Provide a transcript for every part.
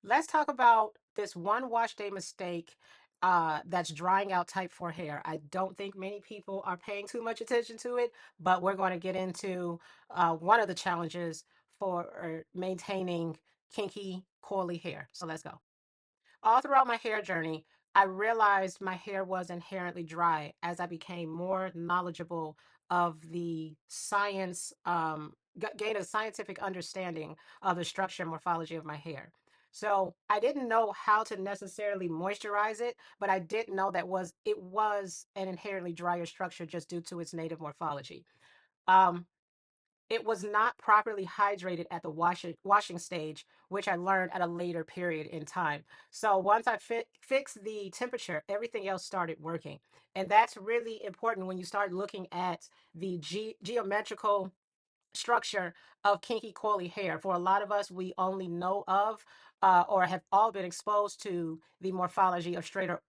Let's talk about this one wash day mistake that's drying out type 4 hair. I don't think many people are paying too much attention to it, but we're going to get into one of the challenges for maintaining kinky, coily hair. So let's go. All throughout my hair journey, I realized my hair was inherently dry as I became more knowledgeable of the science, gained a scientific understanding of the structure and morphology of my hair. So I didn't know how to necessarily moisturize it, but I did know that it was an inherently drier structure just due to its native morphology. Um, it was not properly hydrated at the washing stage, which I learned at a later period in time. So once I fixed the temperature, everything else started working. And that's really important when you start looking at the geometrical structure of kinky coily hair. For a lot of us, we only know of or have all been exposed to the morphology of straighter,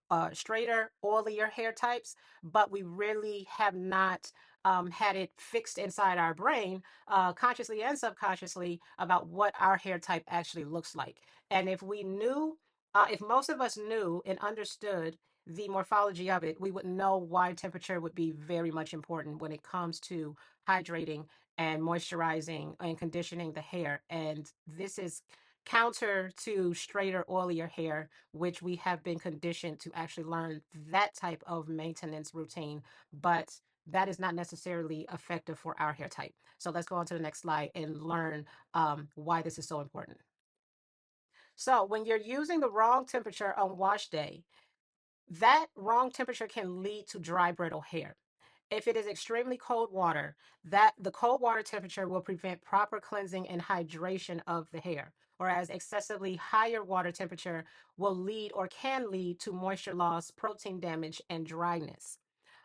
oilier hair types, but we really have not had it fixed inside our brain, consciously and subconsciously, about what our hair type actually looks like. And if most of us knew and understood the morphology of it, we would know why temperature would be very much important when it comes to hydrating and moisturizing and conditioning the hair. And this is counter to straighter, oilier hair, which we have been conditioned to actually learn that type of maintenance routine. But that is not necessarily effective for our hair type. So let's go on to the next slide and learn why this is so important. So when you're using the wrong temperature on wash day, that wrong temperature can lead to dry, brittle hair. If it is extremely cold water, that the cold water temperature will prevent proper cleansing and hydration of the hair, whereas excessively higher water temperature will lead or can lead to moisture loss, protein damage, and dryness.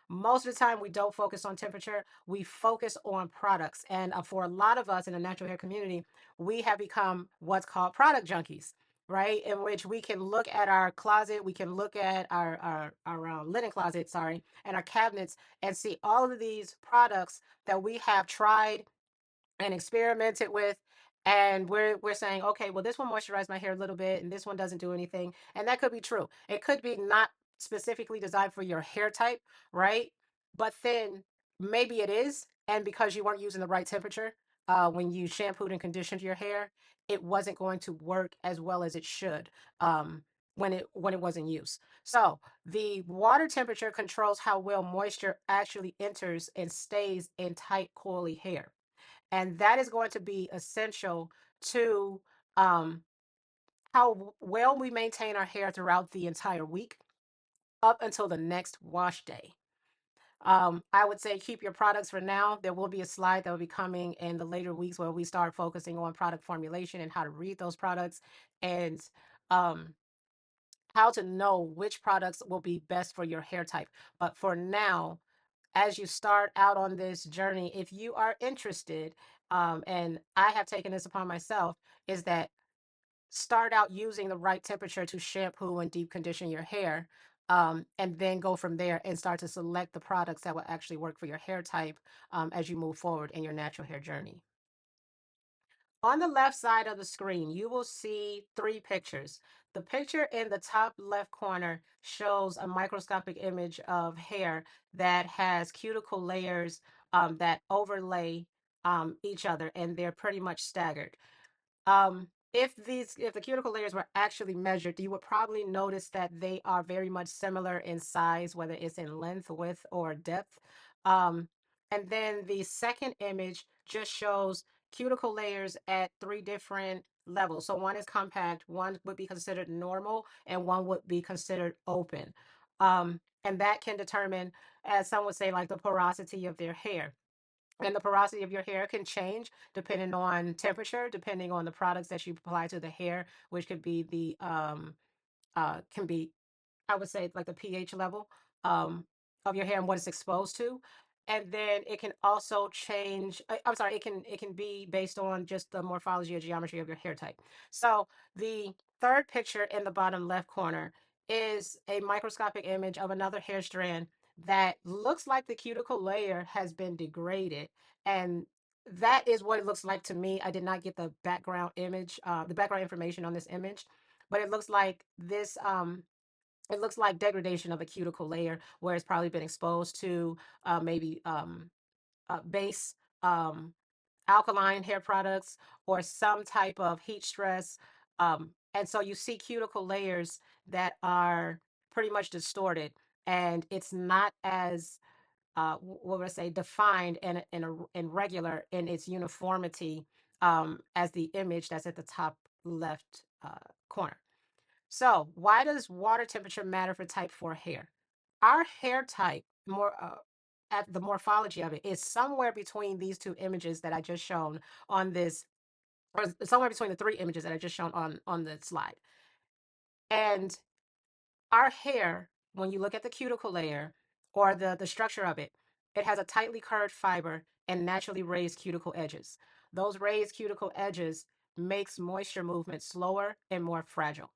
Most of the time, we don't focus on temperature, we focus on products. And for a lot of us in the natural hair community, we have become what's called product junkies, right? In which we can look at our closet, we can look at our linen closet, sorry, and our cabinets and see all of these products that we have tried and experimented with. And we're saying, okay, well, this one moisturized my hair a little bit and this one doesn't do anything. And that could be true. It could be not specifically designed for your hair type, right? But then maybe it is. And because you weren't using the right temperature when you shampooed and conditioned your hair, it wasn't going to work as well as it should when it was in use. So the water temperature controls how well moisture actually enters and stays in tight, coily hair. And that is going to be essential to um, how well we maintain our hair throughout the entire week up until the next wash day. I would say keep your products for now. There will be a slide that will be coming in the later weeks where we start focusing on product formulation and how to read those products and um, how to know which products will be best for your hair type. But for now, as you start out on this journey, if you are interested, and I have taken this upon myself, is that start out using the right temperature to shampoo and deep condition your hair, and then go from there and start to select the products that will actually work for your hair type as you move forward in your natural hair journey. On the left side of the screen, you will see three pictures. The picture in the top left corner shows a microscopic image of hair that has cuticle layers that overlay each other, and they're pretty much staggered. If the cuticle layers were actually measured, you would probably notice that they are very much similar in size, whether it's in length, width, or depth. Um, and then the second image just shows cuticle layers at three different levels. So one is compact, one would be considered normal, and one would be considered open. And that can determine, as some would say, like the porosity of their hair. And the porosity of your hair can change depending on temperature, depending on the products that you apply to the hair, which could be the can be, I would say, like the pH level um of your hair and what it's exposed to. And then it can also change. I'm sorry, it can be based on just the morphology or geometry of your hair type. So the third picture in the bottom left corner is a microscopic image of another hair strand that looks like the cuticle layer has been degraded. And that is what it looks like to me. I did not get the background image, the background information on this image, but it looks like this. It looks like degradation of a cuticle layer where it's probably been exposed to maybe base um, alkaline hair products or some type of heat stress. And so you see cuticle layers that are pretty much distorted, and it's not as what would I say, defined and regular in its uniformity as the image that's at the top left corner. So, why does water temperature matter for type 4 hair? Our hair type, more at the morphology of it, is somewhere between these two images that I just shown on this, or somewhere between the three images that I just shown on the slide. And our hair, when you look at the cuticle layer or the structure of it, it has a tightly curved fiber and naturally raised cuticle edges. Those raised cuticle edges makes moisture movement slower and more fragile.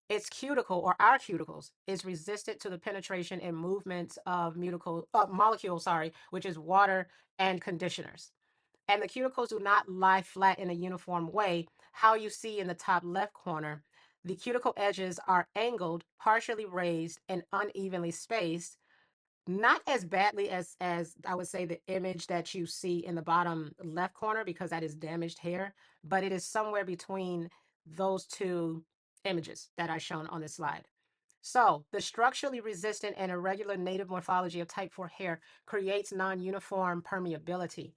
Its cuticle or our cuticles is resistant to the penetration and movements of molecules, sorry, which is water and conditioners. And the cuticles do not lie flat in a uniform way. How you see in the top left corner, the cuticle edges are angled, partially raised, and unevenly spaced, not as badly as I would say the image that you see in the bottom left corner because that is damaged hair, but it is somewhere between those two images that I shown on this slide. So, the structurally resistant and irregular native morphology of type 4 hair creates non-uniform permeability.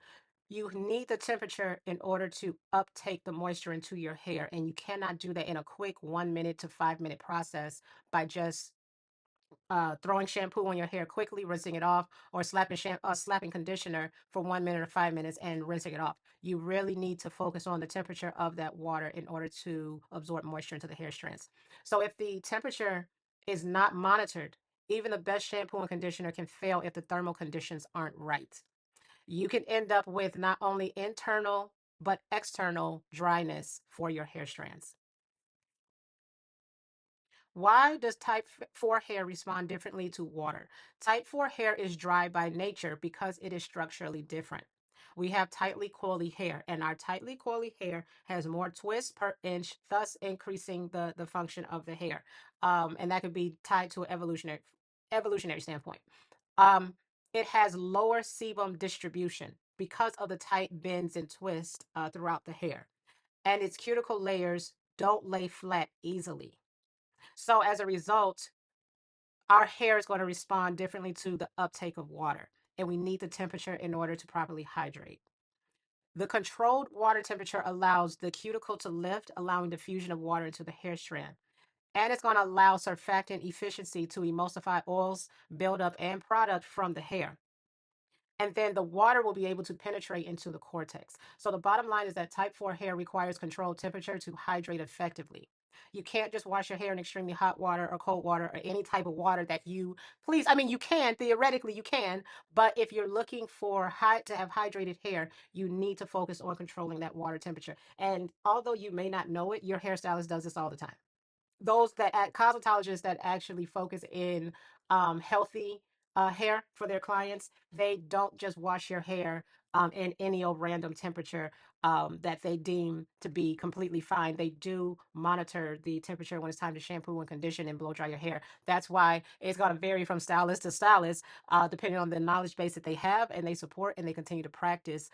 You need the temperature in order to uptake the moisture into your hair, and you cannot do that in a quick 1 minute to 5 minute process by just throwing shampoo on your hair quickly, rinsing it off, or slapping conditioner for 1 minute or 5 minutes and rinsing it off. You really need to focus on the temperature of that water in order to absorb moisture into the hair strands. So if the temperature is not monitored, even the best shampoo and conditioner can fail if the thermal conditions aren't right. You can end up with not only internal but external dryness for your hair strands. Why does type 4 hair respond differently to water? Type 4 hair is dry by nature because it is structurally different. We have tightly coily hair, and our tightly coily hair has more twists per inch, thus increasing the function of the hair. And that could be tied to an evolutionary standpoint. Um, it has lower sebum distribution because of the tight bends and twists throughout the hair, and its cuticle layers don't lay flat easily. So as a result, our hair is going to respond differently to the uptake of water, and we need the temperature in order to properly hydrate. The controlled water temperature allows the cuticle to lift, allowing diffusion of water into the hair strand. And it's going to allow surfactant efficiency to emulsify oils, buildup, and product from the hair. And then the water will be able to penetrate into the cortex. So the bottom line is that type 4 hair requires controlled temperature to hydrate effectively. You can't just wash your hair in extremely hot water or cold water or any type of water that you please. I mean, you can theoretically, you can, but if you're looking for to have hydrated hair, you need to focus on controlling that water temperature. And although you may not know it, your hairstylist does this all the time. Those that cosmetologists that actually focus in healthy hair for their clients, they don't just wash your hair in any old random temperature that they deem to be completely fine. They do monitor the temperature when it's time to shampoo and condition and blow dry your hair. That's why it's going to vary from stylist to stylist, depending on the knowledge base that they have and they support and they continue to practice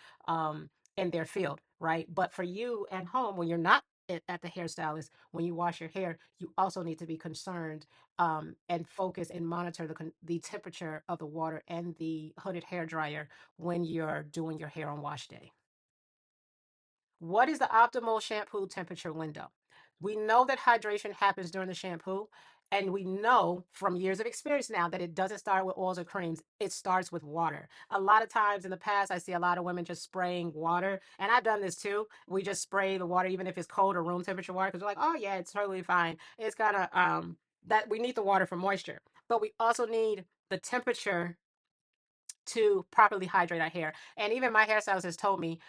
in their field, right? But for you at home, when you're not at the hairstylist, when you wash your hair, you also need to be concerned and focus and monitor the temperature of the water and the hooded hair dryer when you're doing your hair on wash day. What is the optimal shampoo temperature window? We know that hydration happens during the shampoo, and we know from years of experience now that it doesn't start with oils or creams. It starts with water. A lot of times in the past, I see a lot of women just spraying water, and I've done this too. We just spray the water, even if it's cold or room temperature water, because we're like, oh yeah, it's totally fine. It's gonna that we need the water for moisture, but we also need the temperature to properly hydrate our hair. And even my hairstylist has told me,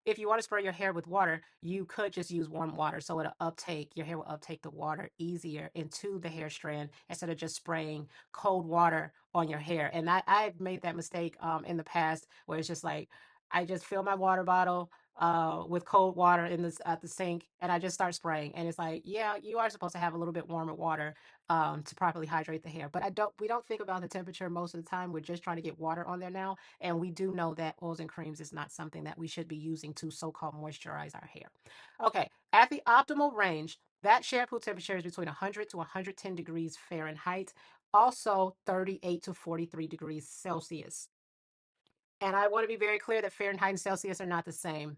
if you want to spray your hair with water, you could just use warm water. So your hair will uptake the water easier into the hair strand instead of just spraying cold water on your hair. And I've made that mistake in the past where it's just like, I just fill my water bottle. with cold water in this at the sink, and I just start spraying. And it's like, yeah, you are supposed to have a little bit warmer water to properly hydrate the hair. But we don't think about the temperature most of the time. We're just trying to get water on there now, and we do know that oils and creams is not something that we should be using to so-called moisturize our hair. Okay, at the optimal range, that shampoo temperature is between 100 to 110 degrees Fahrenheit, also 38 to 43 degrees Celsius. And I want to be very clear that Fahrenheit and Celsius are not the same.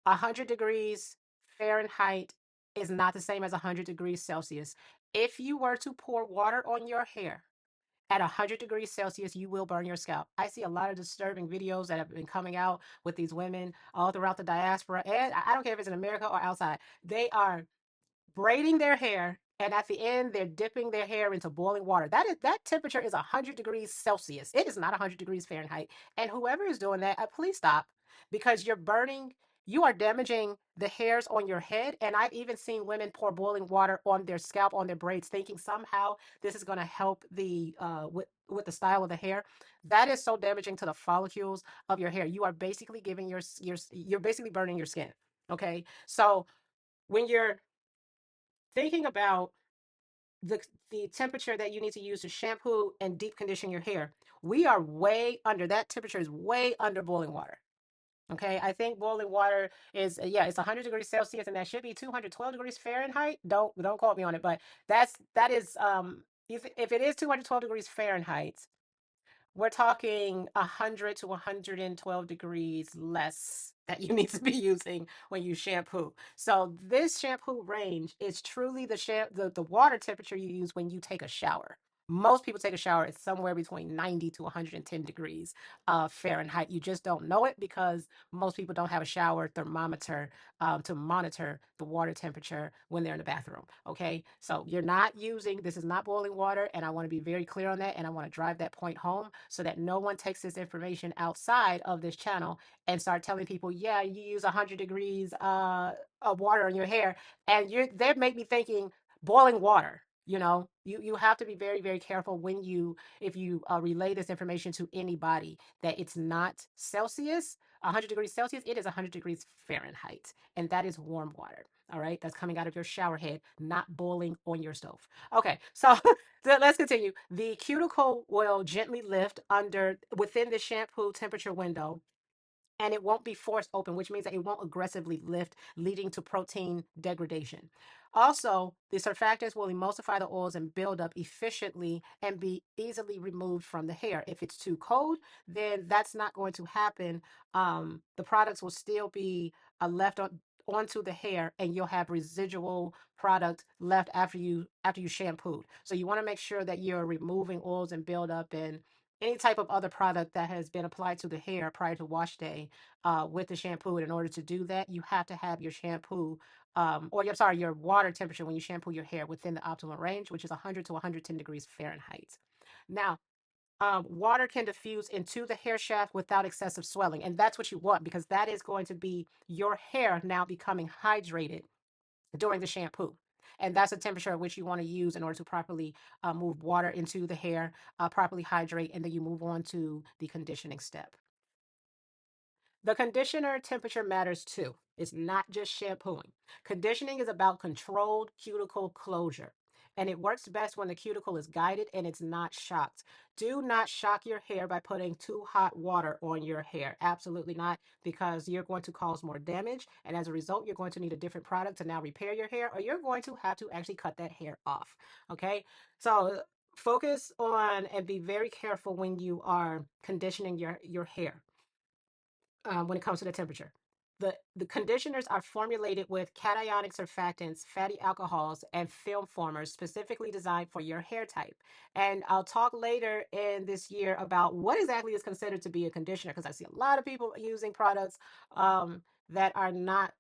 100 degrees Fahrenheit is not the same as 100 degrees Celsius. If you were to pour water on your hair at 100 degrees Celsius, you will burn your scalp. I see a lot of disturbing videos that have been coming out with these women all throughout the diaspora. And I don't care if it's in America or outside, they are braiding their hair, and at the end they're dipping their hair into boiling water. That temperature is 100 degrees Celsius. It is not 100 degrees Fahrenheit. And whoever is doing that, please stop, because you are damaging the hairs on your head. And I've even seen women pour boiling water on their scalp, on their braids, thinking somehow this is going to help the with the style of the hair. That is so damaging to the follicles of your hair. You are basically giving you're basically burning your skin. Okay, so when you're thinking about the the temperature that you need to use to shampoo and deep condition your hair, we are way under. That temperature is way under boiling water. Okay, I think boiling water is yeah, it's 100 degrees Celsius, and that should be 212 degrees Fahrenheit. Don't quote me on it, but that is if it is 212 degrees Fahrenheit, we're talking 100 to 112 degrees less that you need to be using when you shampoo. So this shampoo range is truly the water temperature you use when you take a shower. Most people take a shower at somewhere between 90 to 110 degrees Fahrenheit. You just don't know it because most people don't have a shower thermometer to monitor the water temperature when they're in the bathroom. Okay, so you're not using, this is not boiling water, and I want to be very clear on that, and I want to drive that point home so that no one takes this information outside of this channel and start telling people, yeah, you use 100 degrees of water in your hair, and they make me thinking boiling water. You have to be very, very careful when if you relay this information to anybody, that it's not Celsius, 100 degrees Celsius. It is 100 degrees Fahrenheit, and that is warm water. All right, that's coming out of your shower head, not boiling on your stove. Okay, so let's continue. The cuticle will gently lift under within the shampoo temperature window, and it won't be forced open, which means that it won't aggressively lift, leading to protein degradation. Also, the surfactants will emulsify the oils and build up efficiently and be easily removed from the hair. If it's too cold, then that's not going to happen. The products will still be left onto the hair, and you'll have residual product left after you shampooed. So you want to make sure that you're removing oils and buildup and any type of other product that has been applied to the hair prior to wash day with the shampoo. And in order to do that, you have to have your shampoo, or I'm sorry, your water temperature when you shampoo your hair within the optimal range, which is 100 to 110 degrees Fahrenheit. Now, water can diffuse into the hair shaft without excessive swelling. And that's what you want, because that is going to be your hair now becoming hydrated during the shampoo. And that's the temperature at which you want to use in order to properly move water into the hair, properly hydrate, and then you move on to the conditioning step. The conditioner temperature matters too. It's not just shampooing. Conditioning is about controlled cuticle closure, and it works best when the cuticle is guided and it's not shocked. Do not shock your hair by putting too hot water on your hair. Absolutely not, because you're going to cause more damage, and as a result, you're going to need a different product to now repair your hair, or you're going to have to actually cut that hair off. Okay, so focus on and be very careful when you are conditioning your hair when it comes to the temperature. The conditioners are formulated with cationic surfactants, fatty alcohols, and film formers specifically designed for your hair type. And I'll talk later in this year about what exactly is considered to be a conditioner, because I see a lot of people using products that are not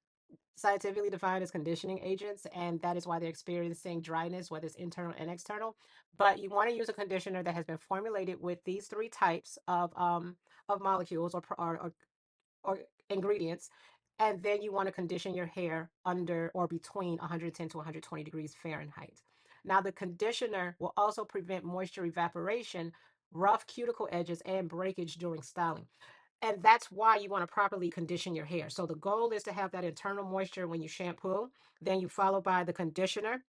scientifically defined as conditioning agents, and that is why they're experiencing dryness, whether it's internal and external. But you want to use a conditioner that has been formulated with these three types of molecules or ingredients, and then you want to condition your hair under or between 110 to 120 degrees Fahrenheit. Now, the conditioner will also prevent moisture evaporation, rough cuticle edges, and breakage during styling. And that's why you want to properly condition your hair. So the goal is to have that internal moisture when you shampoo. Then you follow by the conditioner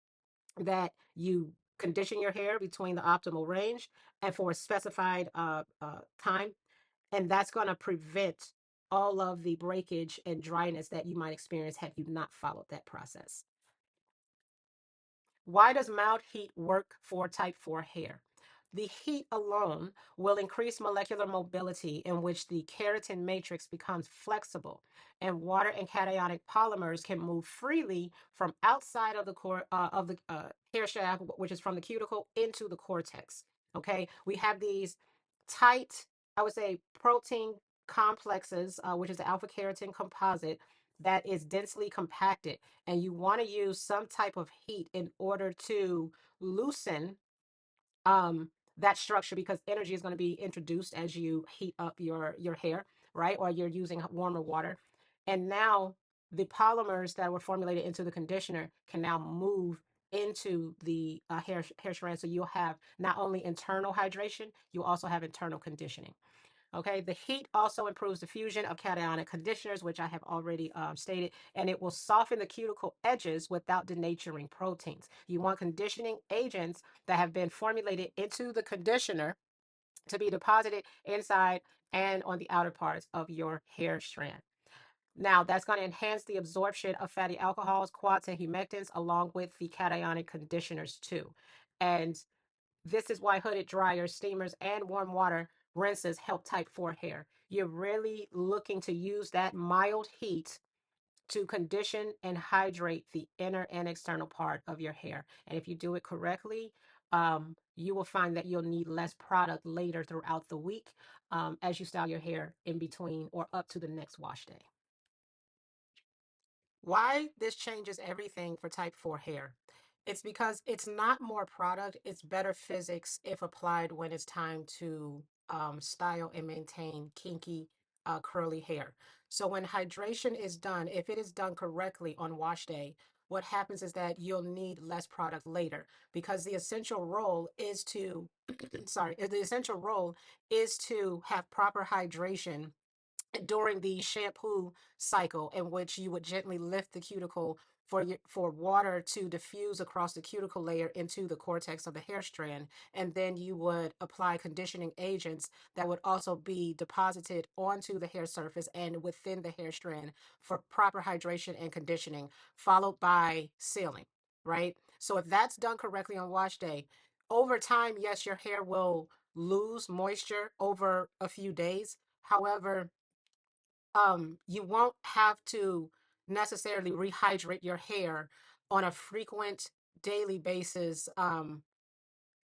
that you condition your hair between the optimal range and for a specified time. And that's going to prevent all of the breakage and dryness that you might experience had you not followed that process. Why does mild heat work for type 4 hair? The heat alone will increase molecular mobility in which the keratin matrix becomes flexible and water and cationic polymers can move freely from outside of the core of the hair shaft, which is from the cuticle into the cortex. Okay, we have these tight, I would say, protein complexes, which is the alpha keratin composite that is densely compacted, and you want to use some type of heat in order to loosen that structure because energy is going to be introduced as you heat up your hair, right? Or you're using warmer water. And now the polymers that were formulated into the conditioner can now move into the hair strand. So you'll have not only internal hydration, you'll also have internal conditioning. Okay, the heat also improves diffusion of cationic conditioners, which I have already stated, and it will soften the cuticle edges without denaturing proteins. You want conditioning agents that have been formulated into the conditioner to be deposited inside and on the outer parts of your hair strand. Now, that's going to enhance the absorption of fatty alcohols, quats, and humectants, along with the cationic conditioners, too. And this is why hooded dryers, steamers, and warm water rinses help type 4 hair. You're really looking to use that mild heat to condition and hydrate the inner and external part of your hair. And if you do it correctly, you will find that you'll need less product later throughout the week as you style your hair in between or up to the next wash day. Why this changes everything for type 4 hair? It's because it's not more product, it's better physics if applied when it's time to style and maintain kinky, curly hair. So, when hydration is done, if it is done correctly on wash day, what happens is that you'll need less product later because the essential role is to, sorry, the essential role is to have proper hydration during the shampoo cycle in which you would gently lift the cuticle for water to diffuse across the cuticle layer into the cortex of the hair strand, and then you would apply conditioning agents that would also be deposited onto the hair surface and within the hair strand for proper hydration and conditioning, followed by sealing, right? So if that's done correctly on wash day, over time, yes, your hair will lose moisture over a few days. However, you won't have to necessarily rehydrate your hair on a frequent daily basis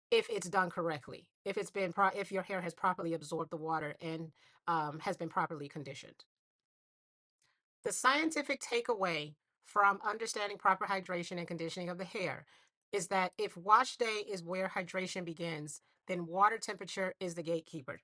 if it's done correctly, if it's been if your hair has properly absorbed the water and has been properly conditioned. The scientific takeaway from understanding proper hydration and conditioning of the hair is that if wash day is where hydration begins, then water temperature is the gatekeeper.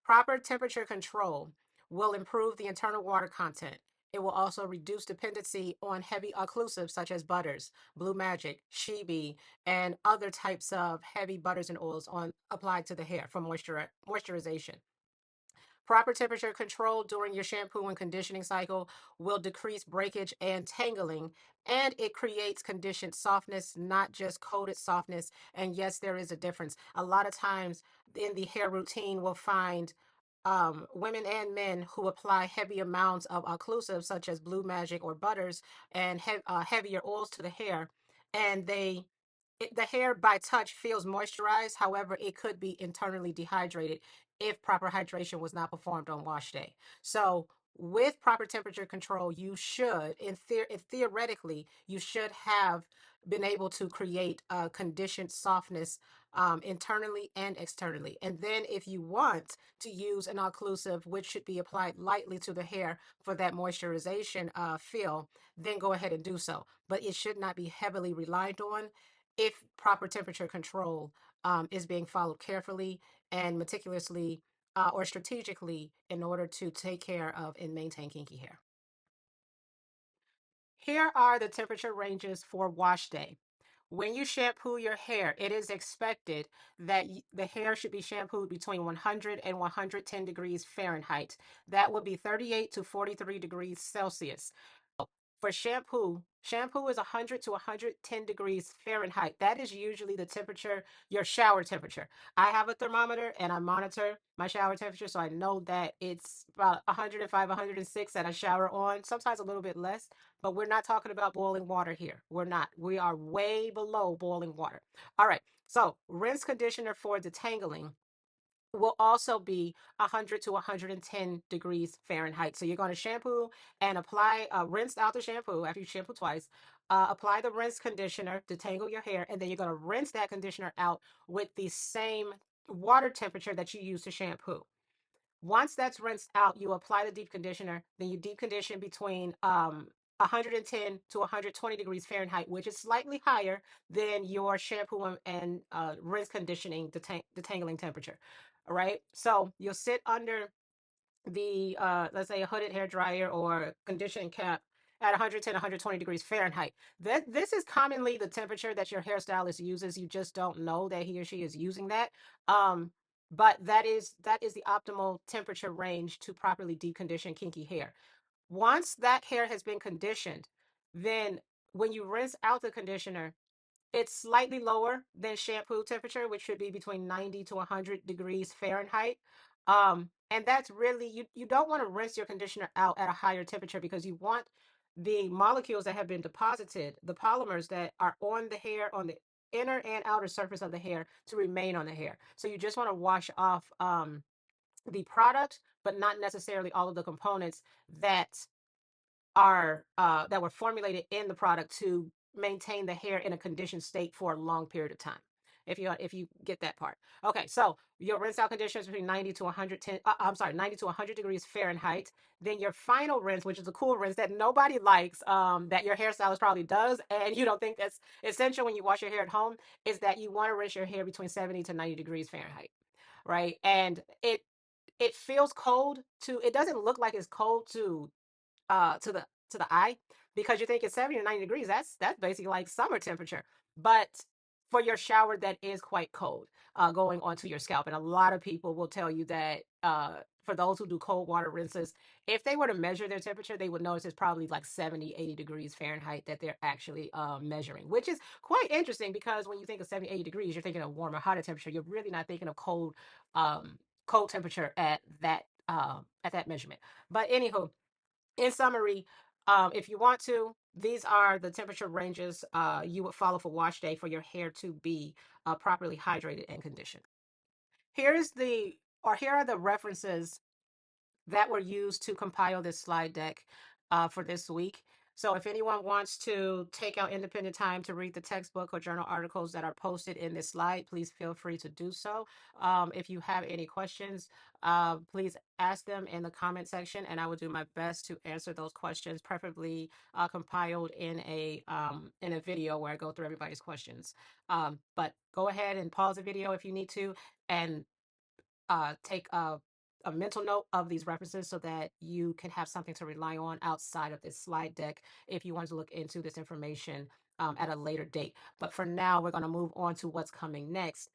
Proper temperature control will improve the internal water content. It will also reduce dependency on heavy occlusives such as butters, Blue Magic, Sheebie, and other types of heavy butters and oils on applied to the hair for moisturization. Proper temperature control during your shampoo and conditioning cycle will decrease breakage and tangling, and it creates conditioned softness, not just coated softness. And yes, there is a difference. A lot of times in the hair routine, we'll find women and men who apply heavy amounts of occlusives, such as Blue Magic or butters, and heavier oils to the hair, and the hair by touch feels moisturized. However, it could be internally dehydrated if proper hydration was not performed on wash day. So, with proper temperature control, you should, theoretically, you should have been able to create a conditioned softness internally and externally. And then, if you want to use an occlusive, which should be applied lightly to the hair for that moisturization feel, then go ahead and do so. But it should not be heavily relied on if proper temperature control is being followed carefully and meticulously or strategically in order to take care of and maintain kinky hair. Here are the temperature ranges for wash day. When you shampoo your hair, it is expected that the hair should be shampooed between 100 and 110 degrees Fahrenheit. That would be 38 to 43 degrees Celsius. For shampoo, shampoo is 100 to 110 degrees Fahrenheit. That is usually the temperature, your shower temperature. I have a thermometer and I monitor my shower temperature, so I know that it's about 105, 106 that I shower on, sometimes a little bit less, but we're not talking about boiling water here. We're not. We are way below boiling water. All right. So, rinse conditioner for detangling will also be 100 to 110 degrees Fahrenheit. So you're going to shampoo and apply, rinse out the shampoo after you shampoo twice. Apply the rinse conditioner to tangle your hair, and then you're going to rinse that conditioner out with the same water temperature that you use to shampoo. Once that's rinsed out, you apply the deep conditioner. Then you deep condition between 110 to 120 degrees Fahrenheit, which is slightly higher than your shampoo and rinse conditioning detangling temperature. All right. So you'll sit under the let's say a hooded hair dryer or conditioning cap at 110 120 degrees Fahrenheit. This is commonly the temperature that your hairstylist uses. You just don't know that he or she is using that. um but that is the optimal temperature range to properly deep condition kinky hair. Once that hair has been conditioned, then when you rinse out the conditioner, it's slightly lower than shampoo temperature, which should be between 90 to 100 degrees Fahrenheit. And that's really, you don't want to rinse your conditioner out at a higher temperature because you want the molecules that have been deposited, the polymers that are on the hair, on the inner and outer surface of the hair, to remain on the hair. So you just want to wash off the product, but not necessarily all of the components that are that were formulated in the product to maintain the hair in a conditioned state for a long period of time. If you get that part. Okay, so your rinse out conditions between 90 to 110, I'm sorry, 90 to 100 degrees Fahrenheit. Then your final rinse, which is a cool rinse that nobody likes, that your hairstylist probably does, and you don't think that's essential when you wash your hair at home, is that you want to rinse your hair between 70 to 90 degrees Fahrenheit, right? And it feels cold to, it doesn't look like it's cold to the eye, because you think it's 70 or 90 degrees. That's basically like summer temperature. But for your shower, that is quite cold, going onto your scalp. And a lot of people will tell you that, for those who do cold water rinses, if they were to measure their temperature, they would notice it's probably like 70, 80 degrees Fahrenheit that they're actually measuring, which is quite interesting, because when you think of 70, 80 degrees, you're thinking of warmer, hotter temperature. You're really not thinking of cold temperature at that measurement. But anywho, in summary, if you want to, these are the temperature ranges you would follow for wash day for your hair to be properly hydrated and conditioned. Here's the, or here are the references that were used to compile this slide deck for this week. So if anyone wants to take out independent time to read the textbook or journal articles that are posted in this slide, please feel free to do so. If you have any questions, please ask them in the comment section, and I will do my best to answer those questions, preferably compiled in a video where I go through everybody's questions. But go ahead and pause the video if you need to, and take a mental note of these references so that you can have something to rely on outside of this slide deck if you want to look into this information at a later date. But for now, we're going to move on to what's coming next.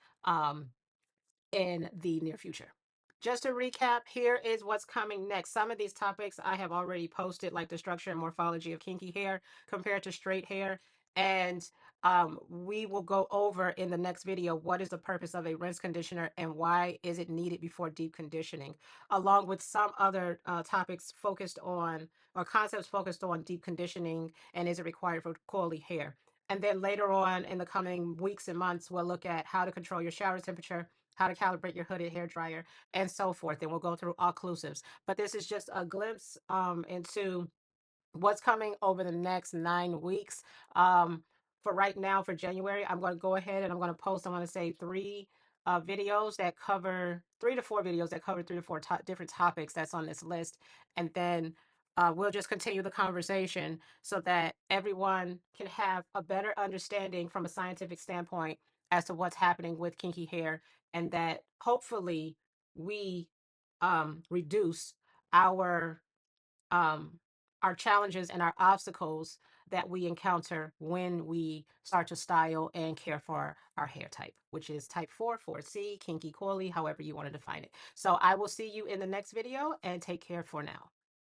In the near future. Just to recap, here is what's coming next. Some of these topics I have already posted, like the structure and morphology of kinky hair compared to straight hair. And we will go over in the next video what is the purpose of a rinse conditioner and why is it needed before deep conditioning, along with some other topics focused on, or concepts focused on, deep conditioning and is it required for coily hair. And then later on in the coming weeks and months, we'll look at how to control your shower temperature, how to calibrate your hooded hair dryer, and so forth. And we'll go through occlusives. But this is just a glimpse into what's coming over the next 9 weeks. For right now, for January, I'm going to go ahead and I'm going to post, I want to say videos that cover 3 to 4 videos that cover 3 to 4 different topics that's on this list. And then we'll just continue the conversation so that everyone can have a better understanding from a scientific standpoint as to what's happening with kinky hair, and that hopefully we reduce our um, our challenges and our obstacles that we encounter when we start to style and care for our hair type, which is type 4, 4C, kinky, coily, however you want to define it. So I will see you in the next video, and take care for now.